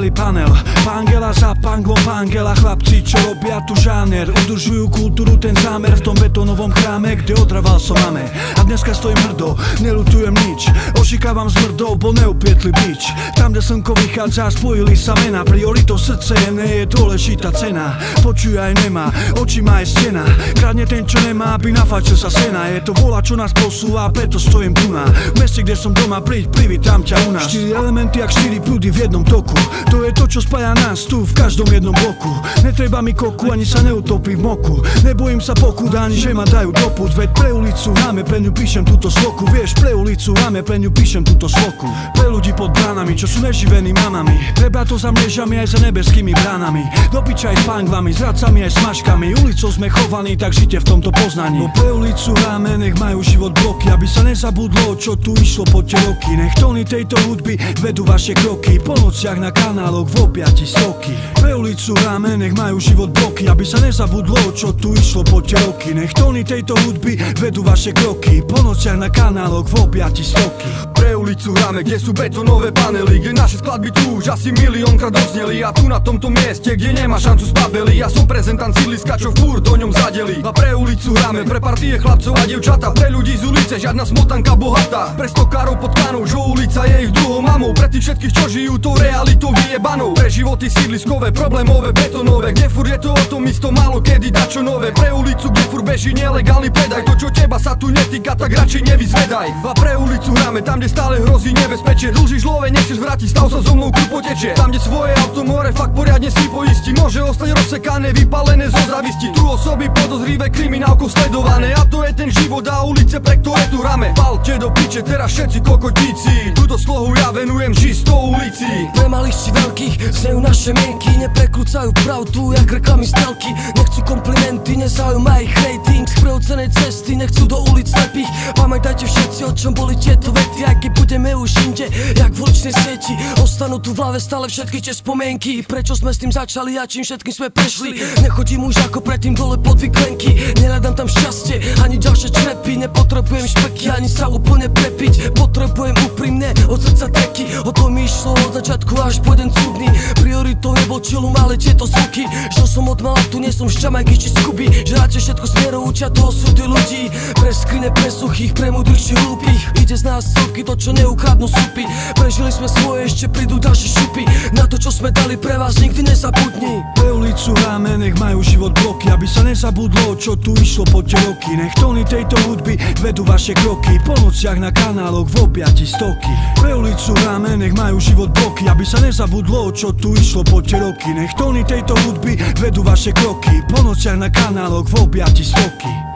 postavili panel. Pangela za panglom, pangela chlapci, čo robia tu žáner. Udržujú kultúru, ten zámer v tom betónovom chráme, kde odraval som mame. A dneska stojím hrdo, nelutujem nič. Ošikávam zmrdou, bo neupietli bič. Tam, kde slnko vychádza, spojili sa mená. Prioritou srdce nie je dôležitá cena. Počuj aj nemá, oči má aj stena. Kradne ten, čo nemá, aby nafáčil sa sena. Je to vola, čo nás posúva, preto stojím tu na. V meste, kde som doma, príď, privítam ťa u nás. 4 elementy, jak 4 prúdy v jednom toku. To je to, čo spája nás tu v každom jednom bloku. Netreba mi koku, ani sa neutopí v moku. Nebojím sa pokut, ani že ma dajú do pút. Veď pre ulicu hráme, pre ňu píšem túto sloku. Vieš, pre ulicu hráme, pre ňu píšem túto sloku. Pre ľudí pod bránami, čo sú neživení mamami. Pre bratov za mrežami, aj za nebeskými bránami. Do piča aj s panglami, s radcami aj s maškami. Ulicou sme chovaní, tak žite v tomto poznaní. Bo pre ulicu hráme, nech majú život bloky. Aby sa nezabudlo, čo tu išlo po tie roky. Nech tóny tejto hudby vedú vaše kroky. Po nociach na kanáloch v objati stoky. Pre ulicu hráme, nech majú život bloky. Aby sa nezabudlo, čo tu išlo po tie roky. Nech tóny tejto hudby vedú vaše kroky. Po nociach na kanáloch v objati stoky. Pre ulicu hráme, kde sú betonové panely, kde naše skladby tu už asi miliónkrát odzneli. A tu na tomto mieste, kde nemá šancu spabeli. Ja som prezentant sídliska, čo furt o ňom zadeli. A pre ulicu hráme, pre partie chlapcov a dievčata. Pre ľudí z ulice, žiadna smotanka bohatá. Pre stokárov pod kanou, že ulica je ich druhou mamou. Pre tých všetkých, čo žijú tou realitou vyjebanou. Pre životy sídliskové, problémové, betonové, kde furt je to o tom isto, málo kedy dačo nové. Pre ulicu, kde furt beží nelegálny predaj. To, čo teba sa tu netýka, tak radšej nevyzvedaj. A pre ulicu hráme, tam, kde stále hrozí nebezpečie. Dlžíš love, nechceš vrátiť, stav sa so mnou, krv potečie. Tam, kde svoje auto more fakt poriadne si poistí. Môže ostať rozsekané, vypálené zo závisti. Tu osoby podozrivé, kriminálkou sledované. A to je ten život a ulice, pre ktoré tu hráme. Palte do piče, teraz všetci kokotíci. Túto slohu ja venujem čisto ulici. Pre malých či veľkých znejú naše mienky. Neprekrúcajú pravdu, jak reklamy z telky. Nechcú komplimenty, nezaujíma ich rating. Z prehocenej cesty nechcú do ulic slepých. Pamätajte všetci, o čom boli tieto vety. Aj keď budeme už inde, jak v uličnej sieti. Ostanú tu v hlave stále všetky tie spomienky. Prečo sme s tým začali a čím všetkým sme prešli. Nechodím už ako predtým dole pod vyklenky. Nehľadám tam šťastie, ani ďalšie črepy. Nepotrebujem špeky, ani sa úplne prepiť. Potrebujem úprimne od srdca teky. O tom mi išlo od začiatku až po jeden cudný. Prioritou nebol čilum, ale tieto zvuky. Žil som od mala, tu nie som šťamajky či skuby. Že radšej všetko smerov učia toho súdy ľudí. Pre skrine, pre suchých, pre múdrych či hlúpych. Ide z nás celky to, čo neukradnú súpy. Prežili sme svoje, ešte prídu ďalšie šupy. Na to, čo sme dali pre vás, nikdy nezabudni. Pre ulicu hráme, nech majú život bloky. Aby sa nezabudlo, čo tu išlo po tie roky. Nech tóny tejto hudby vedú vaše kroky. Po nociach na kanáloch v objati stoky. Pre ulicu hráme, nech majú život bloky. Aby sa nezabudlo, čo tu išlo po tie roky. Nech tóny tejto hudby vedú vaše kroky. Po nociach na kanáloch v objati stoky.